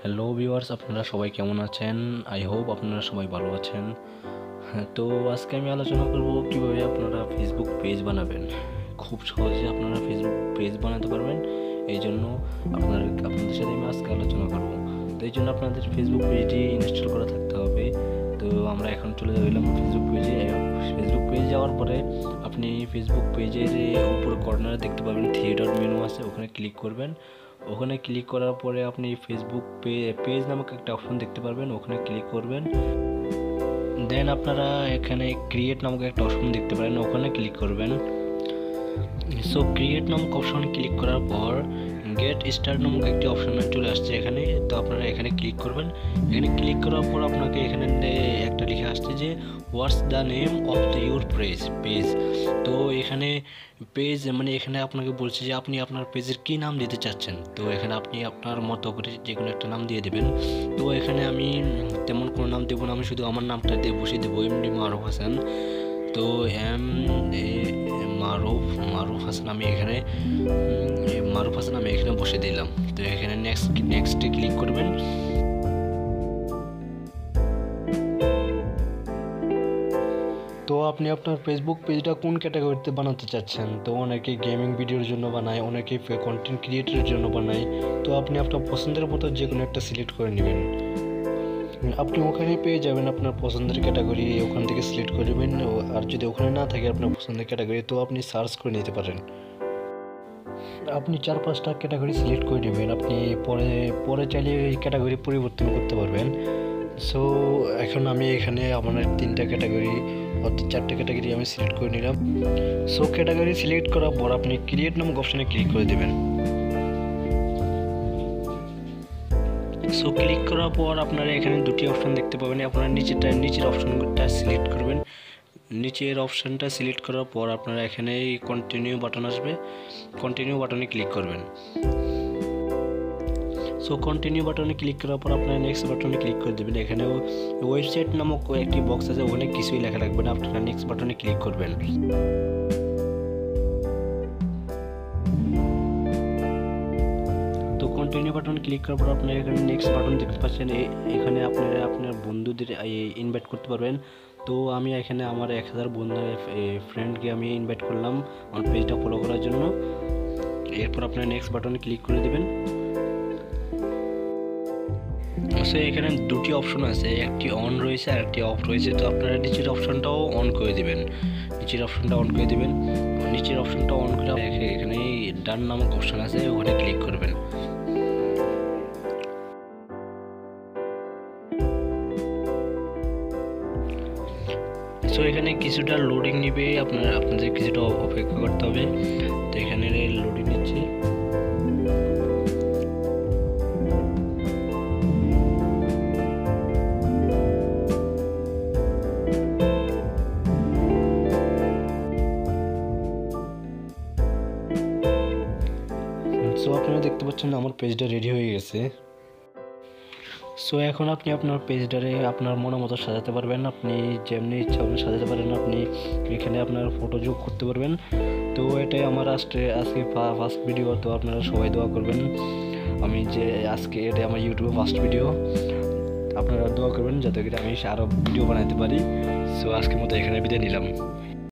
Hello viewers, আপনারা সবাই কেমন আছেন? আই হোপ আপনারা সবাই ভালো আছেন। তো আজকে আমি আলোচনা করব কীভাবে আপনারা ফেসবুক পেজ বানাবেন। খুব সহজে আপনারা ফেসবুক পেজ বানাতে পারবেন। এই জন্য আপনাদের সাথে আমি আজকে আলোচনা করব। তো এই জন্য আপনাদের ফেসবুক পেজটি ইনস্টল করা থাকতে হবে। তো আমরা এখন চলে গেলাম ফেসবুক পেজে। ফেসবুক পেজে যাওয়ার পরে আপনি ফেসবুক পেজের উপর কর্নারে দেখতে পাবেন থ্রি ডট মেনু আছে, ওখানে ক্লিক করবেন। ওখানে ক্লিক করার পরে আপনি ফেসবুক পেজ নামক একটা অপশন দেখতে পারবেন, ওখানে ক্লিক করবেন। দেন আপনারা এখানে ক্রিয়েট নামক একটা অপশন দেখতে পারেন, ওখানে ক্লিক করবেন। সো ক্রিয়েট নামক অপশন ক্লিক করার পর গেট স্টার্ট নামক একটি অপশন চলে আসছে এখানে। তো আপনারা এখানে ক্লিক করবেন। এখানে ক্লিক করার পর আপনাকে এখানে একটা লিখে আসছে যে what's the name of your page. তো এখানে পেজ মানে এখানে আপনাকে বলছে যে আপনি আপনার পেজের কী নাম দিতে চাচ্ছেন। তো এখানে আপনি আপনার মতো করে যে কোনো একটা নাম দিয়ে দেবেন। তো এখানে আমি তেমন কোনো নাম দেবো না, আমি শুধু আমার নামটা দিয়ে বসিয়ে দেবো, এমডি মারুফ হাসান। তো মারুফ হাসান আমি এখানে বসে দিলাম। তো এখানে নেক্সটে ক্লিক করবেন। তো আপনি আপনার ফেসবুক পেজটা কোন ক্যাটাগরিতে বানাতে চাচ্ছেন? তো অনেকে গেমিং ভিডিওর জন্য বানায়, অনেকে কন্টেন্ট ক্রিয়েটরের জন্য বানায়। তো আপনি আপনার পছন্দের মতো যে কোনো একটা সিলেক্ট করে নেবেন। আপনি ওখানে পেয়ে যাবেন আপনার পছন্দের ক্যাটাগরি, ওখান থেকে সিলেক্ট করে নেবেন। আর যদি ওখানে না থাকে আপনার পছন্দের ক্যাটাগরি, তো আপনি সার্চ করে নিতে পারেন। আপনি 4-5টা ক্যাটাগরি সিলেক্ট করে নেবেন। আপনি পরে চাইলে এই ক্যাটাগরি পরিবর্তন করতে পারবেন। সো এখন আমি এখানে আমার 3টা ক্যাটাগরি অর্থাৎ 4টে ক্যাটাগরি আমি সিলেক্ট করে নিলাম। সো ক্যাটাগরি সিলেক্ট করার পর আপনি ক্রিয়েট নামক অপশানে ক্লিক করে দেবেন। সো ক্লিক করার পর আপনারা এখানে দুটি অপশন দেখতে পাবেন। আপনারা নিচের অপশনটা সিলেক্ট করবেন। নিচের অপশানটা সিলেক্ট করার পর আপনারা এখানে কন্টিনিউ বাটন আসবে, কন্টিনিউ বাটনে ক্লিক করবেন। সো কন্টিনিউ বাটনে ক্লিক করার পর আপনারা নেক্সট বাটনে ক্লিক করে দেবেন। এখানে ওয়েবসাইট নামক একটি বক্স আছে, ওখানে কিছুই লেখা লাগবে না, আপনারা নেক্সট বাটনে ক্লিক করবেন। তো কন্টিনিউ বাটন ক্লিক করার পর আপনারা এখানে নেক্সট বাটন দেখতে পাচ্ছেন। এখানে আপনারা আপনার বন্ধুদের ইনভাইট করতে পারবেন। তো আমি এখানে আমার 1000 ফ্রেন্ডকে আমি ইনভাইট করলাম আমার পেজটা ফলো করার জন্য। এরপর আপনারা নেক্সট বাটনে ক্লিক করে দেবেন। সো এখানে দুটি অপশন আছে, একটি অন রয়েছে আর একটি অফ রয়েছে। তো আপনারা নিচের অপশনটাও অন করে দেবেন। নিচের অপশনটা অন করে এখানে ডান নামক অপশন আছে, ওখানে ক্লিক করবেন। সো এখানে কিছুটা লোডিং নিবে, আপনাদের কিছুটা অপেক্ষা করতে হবে। তো এখানে লোডিং নিচ্ছে। সো আপনারা দেখতে পাচ্ছেন আমার পেজটা রেডি হয়ে গেছে। সো এখন আপনি আপনার পেজটারে আপনার মন মতো সাজাতে পারবেন। আপনি যেমনি ইচ্ছা আপনি সাজাতে পারেন। আপনি এখানে আপনার ফটো যোগ করতে পারবেন। তো এটাই আমার আজকে ফার্স্ট ভিডিও। তো আপনারা সবাই দোয়া করবেন। এটাই আমার ইউটিউবে ফার্স্ট ভিডিও। আপনারা দোয়া করবেন যাতে করে আমি আরও ভিডিও বানাতে পারি। সো আজকের মতো এখানে বিদায় নিলাম।